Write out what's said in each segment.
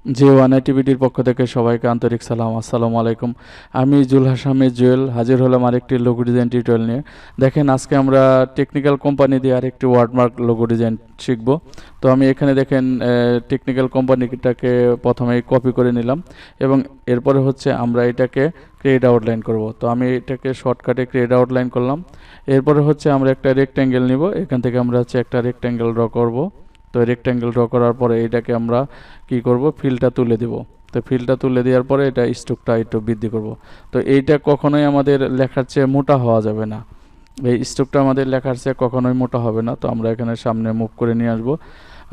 জোনেইটbdর পক্ষ থেকে সবাইকে আন্তরিক সালাম। আসসালামু আলাইকুম। আমি জুয়েল হাজির হলাম আরেকটি লোগো ডিজাইন টিউটোরিয়াল নিয়ে। দেখেন আজকে আমরা টেকনিক্যাল কোম্পানি দিয়ে আরেকটি ওয়ার্ডমার্ক লোগো ডিজাইন শিখব। তো আমি এখানে দেখেন টেকনিক্যাল কোম্পানিটাকে প্রথমেই কপি করে নিলাম এবং এরপরে হচ্ছে আমরা এটাকে ক্রিয়েট আউটলাইন করব। তো আমি এটাকে শর্টকাটে ক্রিয়েট আউটলাইন করলাম। এরপরে হচ্ছে আমরা একটা রেক্ট্যাঙ্গেল নিব, এখান থেকে আমরা হচ্ছে একটা রেক্ট্যাঙ্গেল ড্র করব। তো রেক্ট্যাঙ্গেল ড্র করার পরে এটাকে আমরা কি করব, ফিলটা তুলে দেব। তো ফিলটা তুলে দেওয়ার পরে এটা স্ট্রোকটা একটু বৃদ্ধি করব। তো এইটা কখনোই আমাদের লেখার চেয়ে মোটা হওয়া যাবে না, এই স্ট্রোকটা আমাদের লেখার চেয়ে কখনোই মোটা হবে না। তো আমরা এখানে সামনে মুভ করে নিয়ে আসব,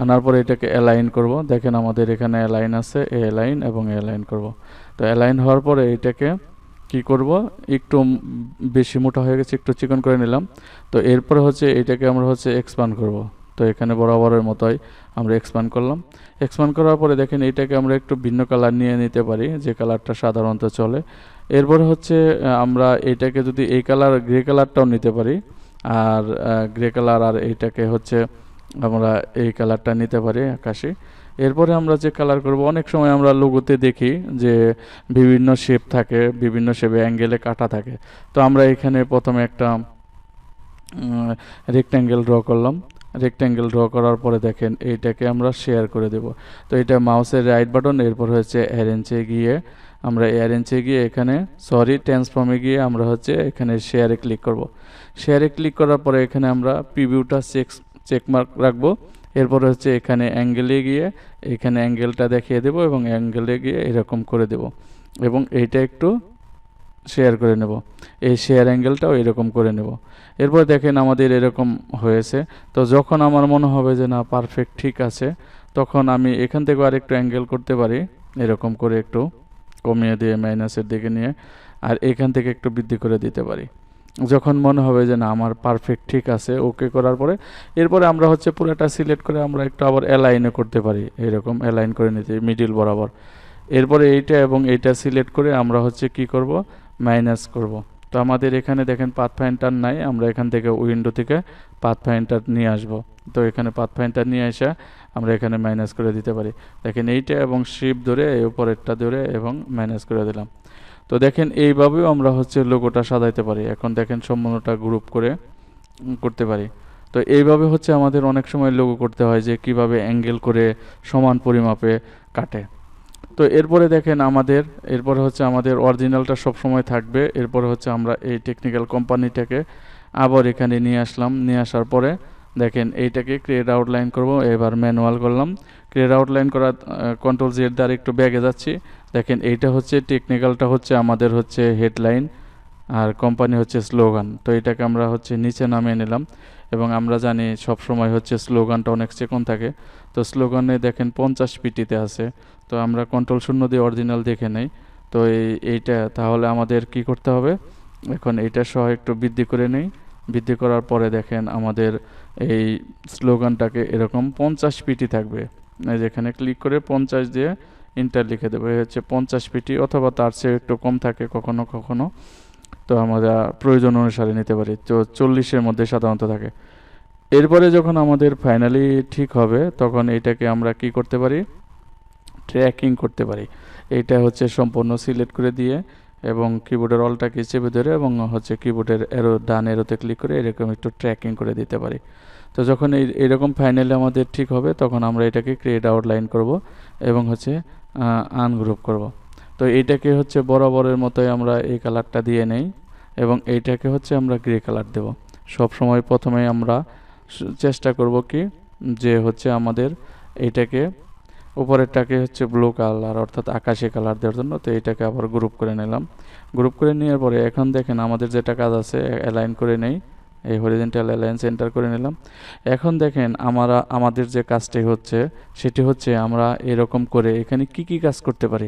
আনার পরে এটাকে অ্যালাইন করব। দেখেন আমাদের এখানে অ্যালাইন আছে, অ্যালাইন এবং অ্যালাইন করব। তো অ্যালাইন হওয়ার পরে এটাকে কি করব, একটু বেশি মোটা হয়ে গেছে, একটু চিকন করে নিলাম। তো এরপরে হচ্ছে এটাকে আমরা হচ্ছে এক্সপান্ড করব। তো এখানে বরাবরের মতোই আমরা এক্সপান্ড করলাম। এক্সপান্ড করার পরে দেখেন এইটাকে আমরা একটু ভিন্ন কালার নিয়ে নিতে পারি, যে কালারটা সাধারণত চলে। এরপরে হচ্ছে আমরা এইটাকে যদি এই কালার গ্রে কালারটাও নিতে পারি, আর গ্রে কালার, আর এইটাকে হচ্ছে আমরা এই কালারটা নিতে পারি আকাশি। এরপরে আমরা যে কালার করব, অনেক সময় আমরা লোগোতে দেখি যে বিভিন্ন শেপ থাকে, বিভিন্ন শেপে অ্যাঙ্গেলে কাটা থাকে। তো আমরা এখানে প্রথমে একটা রেক্ট্যাঙ্গেল ড্র করলাম। রেক্ট্যাঙ্গেল ড্র করার পরে দেখেন এইটাকে আমরা শেয়ার করে দেব। তো এটা মাউসের রাইট বাটন, এরপর হচ্ছে অ্যারেঞ্জে গিয়ে এখানে ট্রান্সফর্মে গিয়ে আমরা হচ্ছে এখানে শেয়ারে ক্লিক করব। শেয়ারে ক্লিক করার পরে এখানে আমরা প্রিভিউটা চেকমার্ক রাখবো। এরপর হচ্ছে এখানে অ্যাঙ্গেলে গিয়ে এখানে অ্যাঙ্গেলটা দেখিয়ে দেব এবং অ্যাঙ্গেলে গিয়ে এরকম করে দেব এবং এইটা একটু শেয়ার করে নেব, এই শেয়ার অ্যাঙ্গেলটাও এরকম করে নেব। এরপর দেখেন আমাদের এরকম হয়েছে। তো যখন আমার মনে হবে যে না পারফেক্ট ঠিক আছে, তখন আমি এখান থেকে আর একটু অ্যাঙ্গেল করতে পারি, এরকম করে একটু কমিয়ে দিয়ে মাইনাসের দিকে নিয়ে, আর এখান থেকে একটু বৃদ্ধি করে দিতে পারি। যখন মনে হবে যে না আমার পারফেক্ট ঠিক আছে, ওকে করার পরে এরপরে আমরা হচ্ছে পুরোটা সিলেক্ট করে আমরা একটু আবার অ্যালাইনও করতে পারি, এরকম অ্যালাইন করে নিতে মিডিল বরাবর। এরপরে এইটা এবং এইটা সিলেক্ট করে আমরা হচ্ছে কি করব, মাইনাস করব। তো আমাদের এখানে দেখেন পাথফাইন্ডার নাই, আমরা এখান থেকে উইন্ডো থেকে পাথফাইন্ডার নিয়ে আসব। তো এখানে পাথফাইন্ডার নিয়ে এসে আমরা এখানে মাইনাস করে দিতে পারি। দেখেন এইটা এবং শিফট ধরে এই উপরেরটা ধরে এবং মাইনাস করে দিলাম। তো দেখেন এইভাবেও আমরা হচ্ছে লোগোটা সাজাইতে পারি। এখন দেখেন সম্পূর্ণটা গ্রুপ করে করতে পারি। তো এইভাবে হচ্ছে আমাদের অনেক সময় লোগো করতে হয়, যে কিভাবে অ্যাঙ্গেল করে সমান পরিমাপে কাটে। তো এরপরে দেখেন এরপরে হচ্ছে আমাদের অরিজিনালটা সব সময় থাকবে। এরপরে হচ্ছে আমরা এই টেকনিক্যাল কোম্পানিটাকে আবার এখানে নিয়ে আসলাম। নিয়ে আসার পরে দেখেন এইটাকে ক্রিয়েট আউটলাইন করব। এবার ম্যানুয়াল করলাম, ক্রিয়েট আউটলাইন করা কন্ট্রোল জেড দ্বারা একটু ব্যাগে যাচ্ছি। দেখেন এইটা হচ্ছে টেকনিক্যালটা হচ্ছে আমাদের হচ্ছে হেডলাইন, আর কোম্পানি হচ্ছে স্লোগান। তো এটাকে আমরা হচ্ছে নিচে নামিয়ে নিলাম এবং আমরা জানি সব সময় হচ্ছে স্লোগানটা অনেক চিকন থাকে। তো স্লোগানে দেখেন 50 পিটিতে আছে। তো আমরা কন্ট্রোল শূন্য দিয়ে অরিজিনাল দেখে নেই। তো এইটা তাহলে আমাদের কি করতে হবে, এখন এইটা সহ একটু বৃদ্ধি করে নেই। বৃদ্ধি করার পরে দেখেন আমাদের এই স্লোগানটাকে এরকম 50 পিটি থাকবে। যেখানে ক্লিক করে 50 দিয়ে ইন্টার লিখে দেবো, এই হচ্ছে 50 পিটি, অথবা তার চেয়ে একটু কম থাকে কখনো কখনো। তো আমরা প্রয়োজন অনুসারে নিতে পারি। তো 40-এর মধ্যে সাধারণত থাকে। এরপরে যখন আমাদের ফাইনালি ঠিক হবে, তখন এটাকে আমরা কি করতে পারি, ট্র্যাকিং করতে পারি। এইটা হচ্ছে সম্পূর্ণ সিলেক্ট করে দিয়ে এবং কিবোর্ডের অলটাকে চেপে ধরে এবং হচ্ছে কিবোর্ডের এরো ডান এরোতে ক্লিক করে এরকম একটু ট্র্যাকিং করে দিতে পারি। তো যখন এইরকম ফাইনালি আমাদের ঠিক হবে, তখন আমরা এটাকে ক্রিয়েট আউটলাইন করব এবং হচ্ছে আনগ্রুপ করব। তো এইটাকে হচ্ছে বরাবরের মতোই আমরা এই কালারটা দিয়ে নেই এবং এইটাকে হচ্ছে আমরা গ্রে কালার দেব। সব সময় প্রথমে আমরা চেষ্টা করব কি, যে হচ্ছে আমাদের এইটাকে উপরেরটাকে হচ্ছে ব্লু কালার অর্থাৎ আকাশি কালার দেওয়ার জন্য। তো এইটাকে আবার গ্রুপ করে নিলাম। গ্রুপ করে নেওয়ার পরে এখন দেখেন আমাদের যেটা কাজ আছে, অ্যালাইন করে নেই, এই হরিজন্টাল অ্যালাইন সেন্টার করে নিলাম। এখন দেখেন আমাদের যে কাজটি হচ্ছে সেটি হচ্ছে আমরা এরকম করে এখানে কি কি কাজ করতে পারি।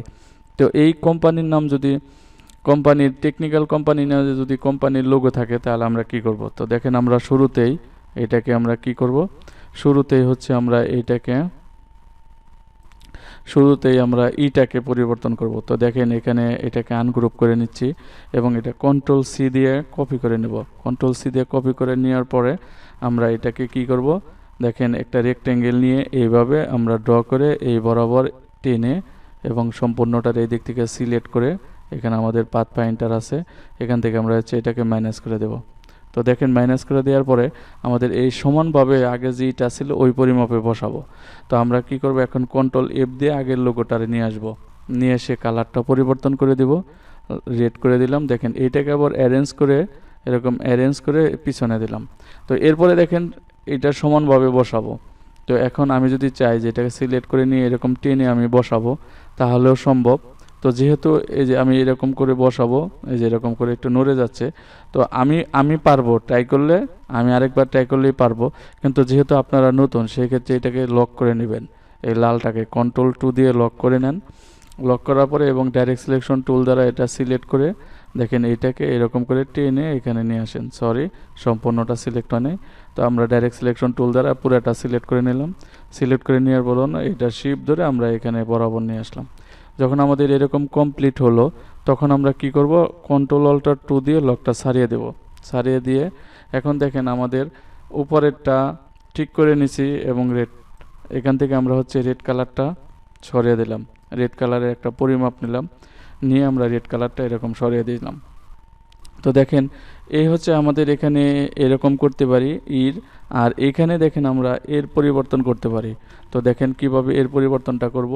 তো এই কোম্পানির নাম যদি কোম্পানির টেকনিক্যাল কোম্পানি না যদি কোম্পানির লোগো থাকে, তাহলে আমরা কি করব। তো দেখেন আমরা এটাকে আমরা কি করব, শুরুতেই হচ্ছে আমরা ইটাকে পরিবর্তন করব। তো দেখেন এখানে এটাকে আনগ্রুপ করে নিচ্ছি এবং এটা কন্ট্রোল সি দিয়ে কপি করে নেব। কন্ট্রোল সি দিয়ে কপি করে নেওয়ার পরে আমরা এটাকে কি করব, দেখেন একটা রেক্ট্যাঙ্গেল নিয়ে এইভাবে আমরা ড্র করে এই বরাবর টেনে এবং সম্পূর্ণটার এই দিক থেকে সিলেক্ট করে এখানে আমাদের পাথ পয়েন্টার আছে, এখান থেকে আমরা হচ্ছে এটাকে মাইনাস করে দেব। তো দেখেন মাইনাস করে দেওয়ার পরে আমাদের এই সমানভাবে আগে যেটা ছিল ওই পরিমাপে বসাবো। তো আমরা কি করব, এখন কন্ট্রোল এফ দিয়ে আগের লোগোটারে নিয়ে আসবো, নিয়ে এসে কালারটা পরিবর্তন করে দিব, রেড করে দিলাম। দেখেন এইটাকে আবার অ্যারেঞ্জ করে এরকম অ্যারেঞ্জ করে পিছনে দিলাম। তো এরপরে দেখেন এটা সমানভাবে বসাবো। তো এখন আমি যদি চাই যে এটাকে সিলেক্ট করে নিয়ে এরকম টেনে আমি বসাবো তাহলেও সম্ভব। তো যেহেতু এই যে আমি এরকম করে বসাবো, এই যে এরকম করে একটু নড়ে যাচ্ছে, তো আমি পারবো, ট্রাই করলে আমি আরেকবার ট্রাই করলেই পারবো। কিন্তু যেহেতু আপনারা নতুন সেই ক্ষেত্রে এটাকে লক করে নেবেন, এই লালটাকে কন্ট্রোল 2 দিয়ে লক করে নেন। লক করার পরে এবং ডাইরেক্ট সিলেকশন টুল দ্বারা এটা সিলেক্ট করে দেখেন এইটাকে এরকম করে টেনে এখানে নিয়ে আসেন। সরি, সম্পূর্ণটা সিলেক্ট হয় নাই। তো আমরা ডাইরেক্ট সিলেকশন টুল দ্বারা পুরোটা সিলেক্ট করে নিলাম। সিলেক্ট করে নেওয়ার পর এটা শিপ ধরে আমরা এখানে বরাবর নিয়ে আসলাম। যখন আমাদের এরকম কমপ্লিট হলো তখন আমরা কি করব, কন্ট্রোল অল্টার 2 দিয়ে লকটা সারিয়ে দেব। সারিয়ে দিয়ে এখন দেখেন আমাদের উপরেরটা ঠিক করে নিছি এবং রেড, এখান থেকে আমরা হচ্ছে রেড কালারটা সরিয়ে দিলাম। রেড কালারের একটা পরিমাপ নিলাম, নিয়ে আমরা রেড কালারটা এরকম সরিয়ে দিলাম। তো দেখেন এই হচ্ছে আমাদের এখানে এরকম করতে পারি আর এখানে দেখেন আমরা এর পরিবর্তন করতে পারি। তো দেখেন কিভাবে এর পরিবর্তনটা করব।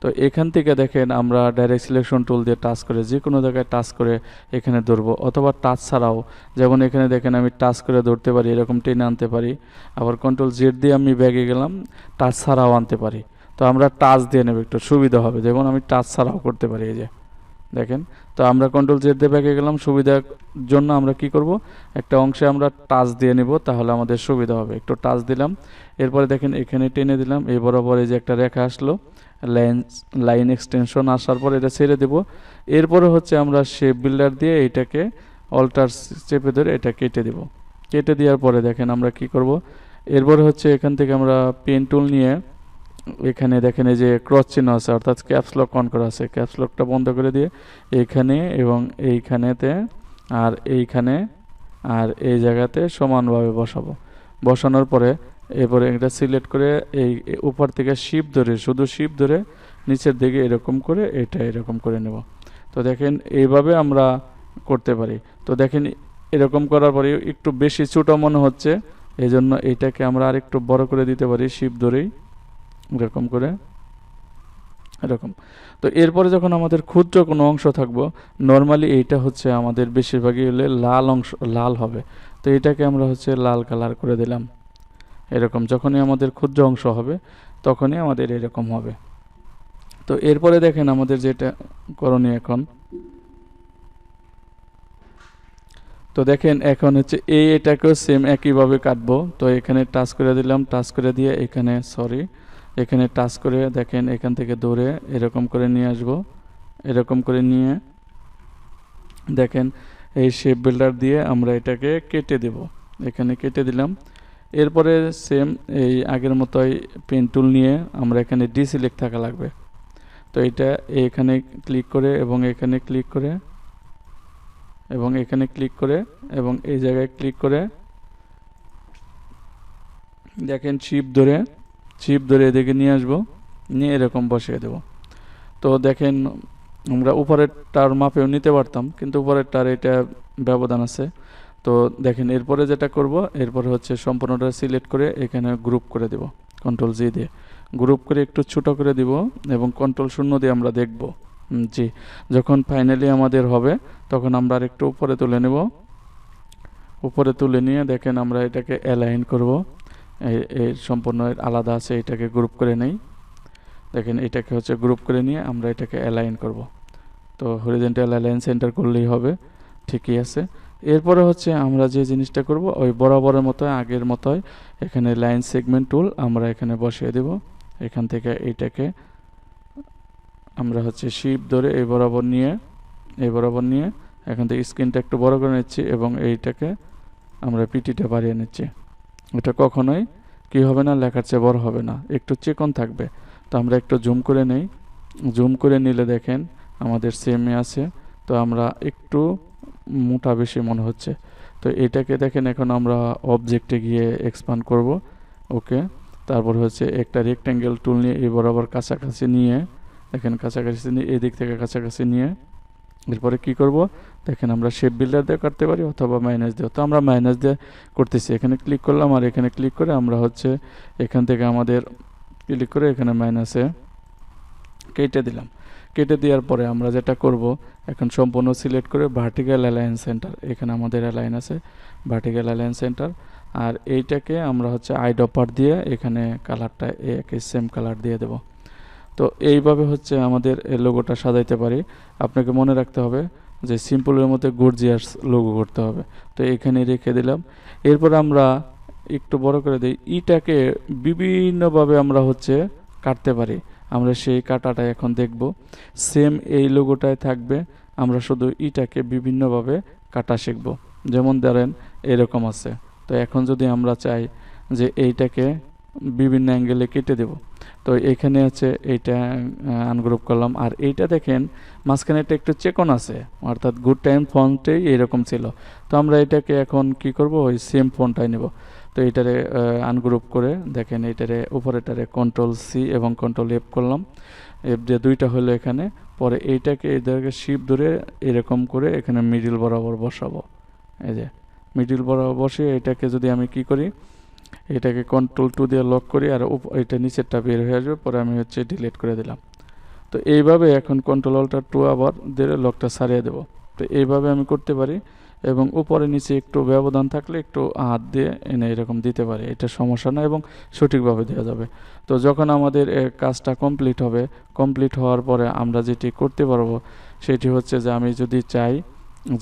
তো এখান থেকে দেখেন আমরা ডাইরেক্ট সিলেকশন টুল দিয়ে টাচ করে যে কোনো জায়গায় টাচ করে এখানে ধরবো, অথবা টাচ ছাড়াও, যেমন এখানে দেখেন আমি টাচ করে ধরতে পারি, এরকম টেনে আনতে পারি। আবার কন্ট্রোল জেড দিয়ে আমি ব্যাগে গেলাম, টাচ ছাড়াও আনতে পারি। তো আমরা টাচ দিয়ে নেব, একটু সুবিধা হবে, যেমন আমি টাচ ছাড়াও করতে পারি। এই যে দেখেন, তো আমরা কন্ট্রোল জেড দিয়ে ব্যাগে গেলাম, সুবিধার জন্য আমরা কি করব, একটা অংশে আমরা টাচ দিয়ে নেব, তাহলে আমাদের সুবিধা হবে। একটু টাচ দিলাম, এরপরে দেখেন এখানে টেনে দিলাম, এই বরাবর এই যে একটা রেখা আসলো, লাইন এক্সটেনশন আসার পর এটা ছেড়ে দেব। এরপরে হচ্ছে আমরা শেপ বিল্ডার দিয়ে এটাকে অল্টার চেপে ধরে এটা কেটে দেব। কেটে দেওয়ার পরে দেখেন আমরা কি করব, এরপরে হচ্ছে এখান থেকে আমরা পেন টুল নিয়ে এখানে দেখেন এই যে ক্রস চিহ্ন আছে, অর্থাৎ ক্যাপস লক অন করা আছে, ক্যাপস লকটা বন্ধ করে দিয়ে এইখানে এবং এইখানেতে আর এইখানে আর এই জায়গাতে সমানভাবে বসাবো। বসানোর পরে এরপরে এটা সিলেক্ট করে এই উপর থেকে শিপ ধরে, শুধু শিপ ধরে নিচের দিকে এরকম করে এটা এরকম করে নেব। তো দেখেন এইভাবে আমরা করতে পারি। তো দেখেন এরকম করার পরে একটু বেশি ছোট মনে হচ্ছে, এই জন্য এইটাকে আমরা আরেকটু বড় করে দিতে পারি শিপ ধরেই, এরকম করে এরকম। তো এরপরে যখন আমাদের ক্ষুদ্র কোনো অংশ থাকবো, নর্মালি এইটা হচ্ছে আমাদের বেশিরভাগই হলে লাল অংশ, লাল হবে। তো এটাকে আমরা হচ্ছে লাল কালার করে দিলাম। এরকম যখনই আমাদের ক্ষুদ্র অংশ হবে তখনই আমাদের এরকম হবে। তো এরপরে দেখেন আমাদের যেটা করণীয় এখন, তো দেখেন এখন হচ্ছে এটাকেও সেম একইভাবে কাটবো। তো এখানে টাচ করে দিলাম, টাচ করে দিয়ে এখানে এখানে টাচ করে দেখেন এখান থেকে ধরে এরকম করে নিয়ে আসব। এরকম করে নিয়ে দেখেন এই শেপ বিল্ডার দিয়ে আমরা এটাকে কেটে দেব। এখানে কেটে দিলাম। এরপরে সেম এই আগের মতোই পেন টুল নিয়ে আমরা এখানে ডিসিলেক্ট থাকা লাগবে। তো এটা এখানে ক্লিক করে এবং এখানে ক্লিক করে এবং এখানে ক্লিক করে এবং এই জায়গায় ক্লিক করে দেখেন চিপ ধরে এদিকে নিয়ে আসবো, নিয়ে এরকম বসিয়ে দেব। তো দেখেন আমরা উপরের টার মাপেও নিতে পারতাম, কিন্তু উপরের টার এটা ব্যবধান আছে। তো দেখেন এরপরে যেটা করব, এরপরে হচ্ছে সম্পূর্ণটা সিলেক্ট করে এখানে গ্রুপ করে দেব, কন্ট্রোল জি দিয়ে গ্রুপ করে একটু ছোট করে দিব এবং কন্ট্রোল 0 দিয়ে আমরা দেখব। জি, যখন ফাইনালি আমাদের হবে তখন আমরা আরেকটু উপরে তুলে নেব। উপরে তুলে নিয়ে দেখেন আমরা এটাকে অ্যালাইন করব, এই সম্পূর্ণ আলাদা আছে, এটাকে গ্রুপ করে নেই। দেখেন এটাকে হচ্ছে গ্রুপ করে নিয়ে আমরা এটাকে অ্যালাইন করব। তো হরিজন্টাল অ্যালাইন সেন্টার করলেই হবে, ঠিকই আছে। এরপরে হচ্ছে আমরা যে জিনিসটা করব ওই বরাবরের মতো আগের মতোই এখানে লাইন সেগমেন্ট টুল আমরা এখানে বসিয়ে দেব। এখান থেকে এইটাকে আমরা হচ্ছে শিপ ধরে এই বরাবর নিয়ে এখান থেকে স্ক্রিনটা একটু বড় করে নিচ্ছি এবং এইটাকে আমরা পিটিটা বাড়িয়ে নিচ্ছি। এটা কখনোই কি হবে না, লেখার চেয়ে বড় হবে না, একটু চিকন থাকবে। তো আমরা একটু জুম করে নেই, জুম করে নিলে দেখেন আমাদের সেমে আছে। তো আমরা একটু মোটা বেশি মনে হচ্ছে। তো এটাকে দেখেন এখন আমরা অবজেক্টে গিয়ে এক্সপান্ড করব। ওকে, তারপর হচ্ছে একটা রেক্ট্যাঙ্গেল টুল নিয়ে এই বরাবর কাছাকাছি নিয়ে দেখেন কাছাকাছি নিয়ে এদিক থেকে কাছাকাছি নিয়ে এরপরে কি করব, দেখেন আমরা শেপ বিল্ডার দিয়ে কাটতে পারি অথবা মাইনাস দিয়ে। তো আমরা মাইনাস দিয়ে করতেছি, এখানে ক্লিক করলাম আর এখানে ক্লিক করে আমরা হচ্ছে এখান থেকে আমাদের ক্লিক করে এখানে মাইনাসে কেটে দিলাম। কেটে দেওয়ার পরে আমরা যেটা করব, এখন সম্পূর্ণ সিলেক্ট করে ভার্টিক্যাল অ্যালাইন সেন্টার, এখানে আমাদের অ্যালাইন আছে ভার্টিক্যাল অ্যালাইন সেন্টার, আর এইটাকে আমরা হচ্ছে আইডপার দিয়ে এখানে কালারটা একই সেম কালার দিয়ে দেব। তো এইভাবে হচ্ছে আমাদের এই লোগোটা সাজাইতে পারি। আপনাকে মনে রাখতে হবে যে সিম্পলের মধ্যে গর্জিয়াস লোগো করতে হবে। তো এখানে রেখে দিলাম। এরপর আমরা একটু বড় করে দিই, ইটাকে বিভিন্নভাবে আমরা হচ্ছে কাটতে পারি। আমরা সেই কাটাটা এখন দেখব। সেম এই লোগোটায় থাকবে, আমরা শুধু ইটাকে বিভিন্নভাবে কাটা শিখব। যেমন ধরেন এরকম আছে। তো এখন যদি আমরা চাই যে এইটাকে বিভিন্ন অ্যাঙ্গেলে কেটে দেব, তো এখানে আছে এইটা আনগ্রুপ করলাম, আর এইটা দেখেন মাঝখানে একটা একটু চেকন আছে, অর্থাৎ গুড টাইম ফন্টেই এরকম ছিল। তো আমরা এটাকে এখন কি করব, ওই সেম ফন্টটাই নেব। তো এইটারে আনগ্রুপ করে দেখেন এইটারে উপরেটারে কন্ট্রোল সি এবং কন্ট্রোল এফ করলাম, এফ দিয়ে দুইটা হলো এখানে। পরে এইটাকে এদেরকে শিপ ধরে এরকম করে এখানে মিডিল বরাবর বসাবো। এই যে মিডিল বরাবর বসে এটাকে যদি আমি কি করি, এটাকে কন্ট্রোল টু দিয়ে লক করি আর এটা নিচেরটা বের হয়ে আসবে, পরে আমি হচ্ছে ডিলিট করে দিলাম। তো এইভাবে এখন কন্ট্রোল অল্টার টু আবার দিয়ে লকটা সারিয়ে দেব। তো এইভাবে আমি করতে পারি, এবং উপরে নিচে একটু ব্যবধান থাকলে একটু হাত দিয়ে এনে এরকম দিতে পারি, এটা সমস্যা না এবং সঠিকভাবে দেওয়া যাবে। তো যখন আমাদের কাজটা কমপ্লিট হবে, কমপ্লিট হওয়ার পরে আমরা যেটি করতে পারবো সেটি হচ্ছে যে আমি যদি চাই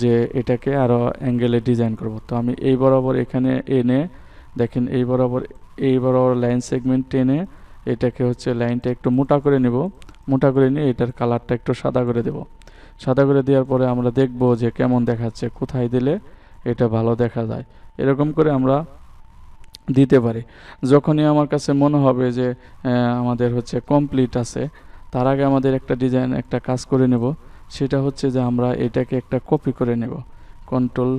যে এটাকে আরও অ্যাঙ্গেলে ডিজাইন করব, তো আমি এই বরাবর এখানে এনে দেখেন এই বরাবর লাইন সেগমেন্ট টেনে এটাকে হচ্ছে লাইনটা একটু মোটা করে নেব। মোটা করে নিয়ে এটার কালারটা একটু সাদা করে দেব। সাদা করে দেওয়ার পরে আমরা দেখব যে কেমন দেখাচ্ছে, কোথায় দিলে এটা ভালো দেখা যায়, এরকম করে আমরা দিতে পারি। যখনই আমার কাছে মনে হবে যে আমাদের হচ্ছে কমপ্লিট আছে, তার আগে আমাদের একটা ডিজাইন একটা কাজ করে নেব। সেটা হচ্ছে যে আমরা এটাকে একটা কপি করে নেব, কন্ট্রোল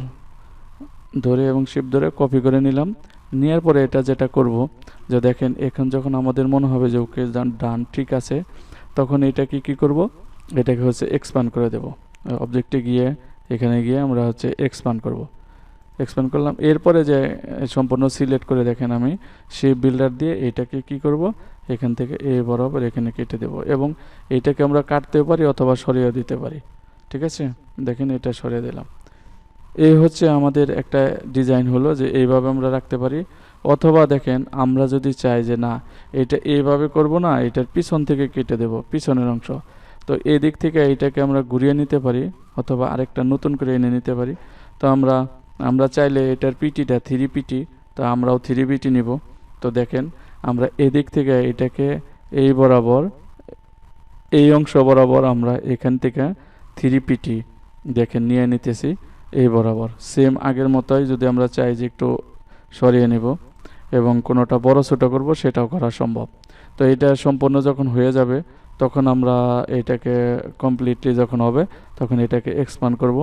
ধরে এবং শিফট ধরে কপি করে নিলাম। নেওয়ার পরে এটা যেটা করব, যে দেখেন এখন যখন আমাদের মনে হবে যে ওকে ডান ঠিক আছে, তখন এটাকে কি করব, এটাকে হচ্ছে এক্সপ্যান্ড করে দেব। অবজেক্টে গিয়ে এখানে গিয়ে আমরা হচ্ছে এক্সপ্যান্ড করব। এক্সপ্যান্ড করলাম। এরপরে যে সম্পূর্ণ সিলেক্ট করে দেখেন আমি সেই বিল্ডার দিয়ে এটাকে কি করব, এখান থেকে এই বরাবর এখানে কেটে দেব, এবং এটাকে আমরা কাটতেও পারি অথবা সরিয়ে দিতে পারি। ঠিক আছে, দেখেন এটা সরিয়ে দিলাম। এই হচ্ছে আমাদের একটা ডিজাইন হলো, যে এইভাবে আমরা রাখতে পারি। অথবা দেখেন আমরা যদি চাই যে না এটা এইভাবে করব না, এটার পিছন থেকে কেটে দেব পিছনের অংশ, তো এই দিক থেকে এইটাকে আমরা ঘুরিয়ে নিতে পারি অথবা আরেকটা নতুন করে এনে নিতে পারি। তো আমরা চাইলে এটার পিটিটা 3 পিটি, তো আমরাও 3 পিটি নিব। তো দেখেন আমরা এদিক থেকে এটাকে এই বরাবর এই অংশ বরাবর আমরা এখান থেকে 3 পিটি দেখেন নিয়ে নিতেছি এই বরাবর, সেম আগের মতোই। যদি আমরা চাই যে একটু সরিয়ে নেব এবং কোনোটা বড় ছোট করব, সেটাও করা সম্ভব। তো এটা সম্পূর্ণ যখন হয়ে যাবে, তখন আমরা এটাকে কমপ্লিটলি যখন হবে, তখন এটাকে এক্সপ্যান্ড করব।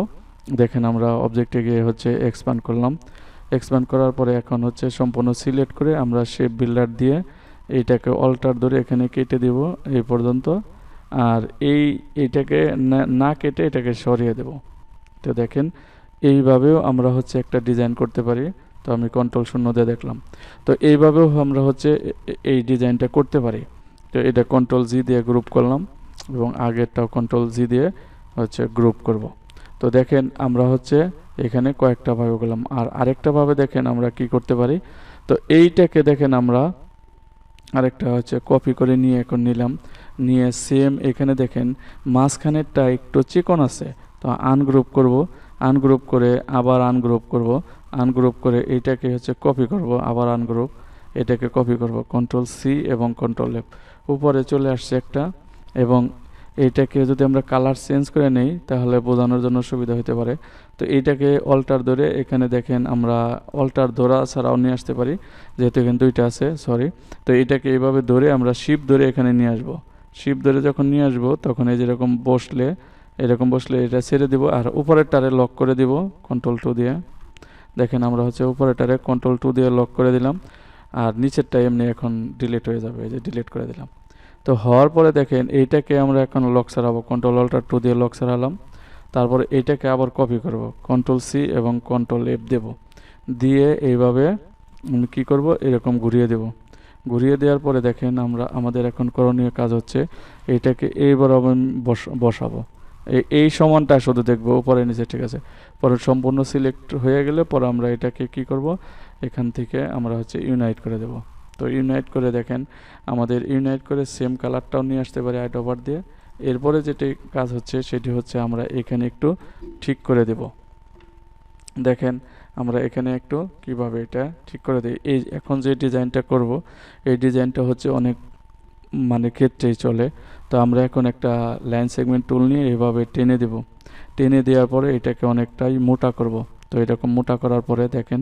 দেখেন আমরা অবজেক্টে গিয়ে হচ্ছে এক্সপ্যান্ড করলাম। এক্সপ্যান্ড করার পরে এখন হচ্ছে সম্পূর্ণ সিলেক্ট করে আমরা শেপ বিল্ডার দিয়ে এইটাকে অল্টার ধরে এখানে কেটে দেব এই পর্যন্ত, আর এইটাকে না কেটে এটাকে সরিয়ে দেব। তো দেখেন এইভাবেও আমরা হচ্ছে একটা ডিজাইন করতে পারি। তো আমি কন্ট্রোল 0 দিয়ে দেখলাম। তো এইভাবেও আমরা হচ্ছে এই ডিজাইনটা করতে পারি। তো এটা কন্ট্রোল জি দিয়ে গ্রুপ করলাম এবং আগেরটাও কন্ট্রোল জি দিয়ে হচ্ছে গ্রুপ করব। তো দেখেন আমরা হচ্ছে এখানে কয়েকটা ভাবে করলাম, আর আরেকটা ভাবে দেখেন আমরা কি করতে পারি। তো এইটাকে দেখেন আমরা আরেকটা হচ্ছে কপি করে নিয়ে এখন নিলাম, নিয়ে সেম এখানে দেখেন মাঝখানেরটা একটু চিকন আছে, তো আনগ্রুপ করব। আনগ্রুপ করে আবার আনগ্রুপ করব। আনগ্রুপ করে এইটাকে হচ্ছে কপি করব, আবার আনগ্রুপ, এটাকে কপি করব, কন্ট্রোল সি এবং কন্ট্রোল এফ। উপরে চলে আসছে একটা, এবং এইটাকে যদি আমরা কালার চেঞ্জ করে নেই তাহলে বোঝানোর জন্য সুবিধা হতে পারে। তো এইটাকে অল্টার ধরে এখানে দেখেন আমরা অল্টার ধরা ছাড়াও নিয়ে আসতে পারি, যেহেতু এখানে দুইটা আছে সরি। তো এইটাকে এইভাবে ধরে আমরা শিপ ধরে এখানে নিয়ে আসব। শিপ ধরে যখন নিয়ে আসব, তখন এই যেরকম বসলে এরকম বসলে এটা ছেড়ে দিব, আর উপরের টারে লক করে দিব কন্ট্রোল 2 দিয়ে। দেখেন আমরা হচ্ছে উপরের টারে কন্ট্রোল 2 দিয়ে লক করে দিলাম, আর নিচেরটা এমনি এখন ডিলিট হয়ে যাবে, এই যে ডিলিট করে দিলাম। তো হওয়ার পরে দেখেন এইটাকে আমরা এখন লক ছাড়াবো, কন্ট্রোল অল্টার 2 দিয়ে লক ছাড়ালাম। তারপরে এইটাকে আবার কপি করব, কন্ট্রোল সি এবং কন্ট্রোল এফ দেব, দিয়ে এইভাবে আমি কী করব, এরকম ঘুরিয়ে দেব। ঘুরিয়ে দেওয়ার পরে দেখেন আমরা আমাদের এখন করণীয় কাজ হচ্ছে এইটাকে এইবার আমি বসাবো। এই সমানটা শুধু দেখবো উপরে নিচে, ঠিক আছে। পরে সম্পূর্ণ সিলেক্ট হয়ে গেলে পরে আমরা এটাকে কি করব, এখান থেকে আমরা হচ্ছে ইউনাইট করে দেব। তো ইউনাইট করে দেখেন আমাদের ইউনাইট করে সেম কালারটাও নিয়ে আসতে পারি আইডোবার দিয়ে। এরপরে যেটি কাজ হচ্ছে সেটি হচ্ছে আমরা এখানে একটু ঠিক করে দেব। দেখেন আমরা এখানে একটু কিভাবে এটা ঠিক করে দিই। এই এখন যে ডিজাইনটা করব এই ডিজাইনটা হচ্ছে অনেক মানে ক্ষেত্রেই চলে। তো আমরা এখন একটা লাইন সেগমেন্ট টুল নিয়ে এভাবে টেনে দেব। টেনে দেওয়ার পরে এটাকে অনেকটাই মোটা করব। তো এরকম মোটা করার পরে দেখেন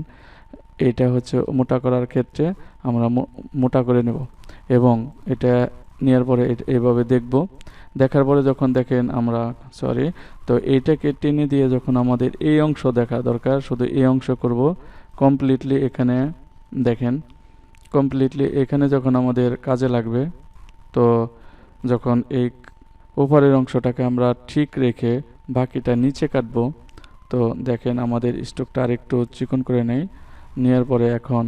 এটা হচ্ছে মোটা করার ক্ষেত্রে আমরা মোটা করে নেব এবং এটা নেওয়ার পরে এইভাবে দেখব। দেখার পরে যখন দেখেন আমরা তো এইটাকে টেনে দিয়ে যখন আমাদের এই অংশ দেখা দরকার, শুধু এই অংশ করব কমপ্লিটলি। এখানে দেখেন কমপ্লিটলি এখানে যখন আমাদের কাজে লাগবে, তো যখন এই উপরের অংশটাকে আমরা ঠিক রেখে বাকিটা নিচে কাটবো, তো দেখেন আমাদের স্ট্রোকটা আরেকটু চিকন করে নেই। নেওয়ার পরে এখন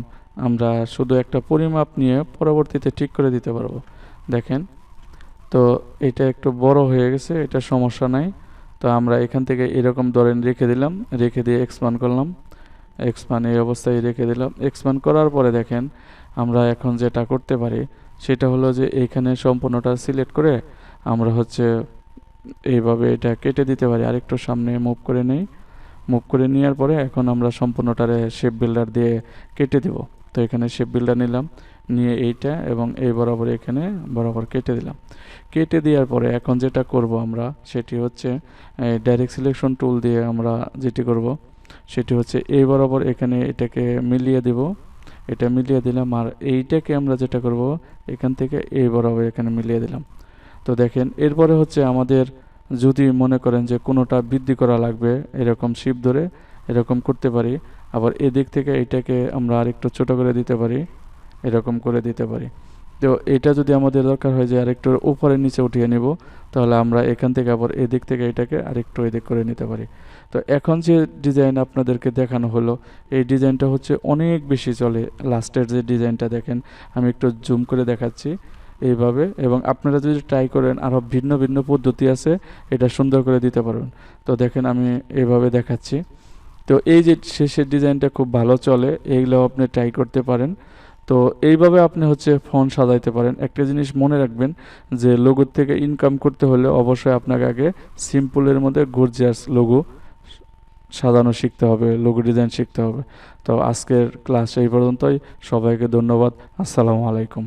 আমরা শুধু একটা পরিমাপ নিয়ে পরবর্তীতে ঠিক করে দিতে পারবো। দেখেন তো এটা একটু বড় হয়ে গেছে, এটা সমস্যা নাই। তো আমরা এখান থেকে এরকম ধরেন রেখে দিলাম, রেখে দিয়ে এক্সপান্ড করলাম, এক্সপান্ড এই অবস্থায় রেখে দিলাম। এক্সপান্ড করার পরে দেখেন আমরা এখন যেটা করতে পারি সেটা হলো যে এইখানে সম্পূর্ণটা সিলেক্ট করে আমরা হচ্ছে এইভাবে এটা কেটে দিতে পারি। আরেকটু সামনে মুভ করে নেই, মুভ করে নেওয়ার পরে এখন আমরা সম্পূর্ণটারে শেপ বিল্ডার দিয়ে কেটে দেব। তো এখানে শেপ বিল্ডার নিলাম, নিয়ে এইটা এবং এই বরাবর এখানে বরাবর কেটে দিলাম। কেটে দেওয়ার পরে এখন যেটা করব আমরা সেটি হচ্ছে ডাইরেক্ট সিলেকশন টুল দিয়ে আমরা যেটি করব সেটি হচ্ছে এই বরাবর এখানে এটাকে মিলিয়ে দেব। এটা মিলিয়ে দিলাম, আর এইটাকে আমরা যেটা করব এখান থেকে এই বরাবর এখানে মিলিয়ে দিলাম। তো দেখেন এরপরে হচ্ছে আমাদের যদি মনে করেন যে কোনোটা বৃদ্ধি করা লাগবে, এরকম শিপ ধরে এরকম করতে পারি। আবার এদিক থেকে এটাকে আমরা আরেকটু ছোট করে দিতে পারি, এরকম করে দিতে পারি। তো এটা যদি আমাদের দরকার হয় যে আরেকটু উপরে নিচে উঠিয়ে নেব, তাহলে আমরা এখান থেকে আবার এদিক থেকে এটাকে আরেকটু এদিক করে নিতে পারি। তো এখন যে ডিজাইন আপনাদেরকে দেখানো হলো এই ডিজাইনটা হচ্ছে অনেক বেশি চলে। লাস্টের যে ডিজাইনটা দেখেন আমি একটু জুম করে দেখাচ্ছি এইভাবে, এবং আপনারা যদি ট্রাই করেন আরও ভিন্ন ভিন্ন পদ্ধতি আছে, এটা সুন্দর করে দিতে পারবেন। তো দেখেন আমি এইভাবে দেখাচ্ছি। তো এই যে শেষের ডিজাইনটা খুব ভালো চলে, এইগুলো আপনি ট্রাই করতে পারেন। তো এইভাবে আপনি হচ্ছে ফন্ট সাজাইতে পারেন। একটা জিনিস মনে রাখবেন যে লোগো থেকে ইনকাম করতে হলে অবশ্যই আপনাকে আগে সিম্পলের মধ্যে গর্জিয়াস লোগো সাজানো শিখতে হবে, লোগো ডিজাইন শিখতে হবে। তো আজকের ক্লাস এই পর্যন্তই। সবাইকে ধন্যবাদ। আসসালামু আলাইকুম।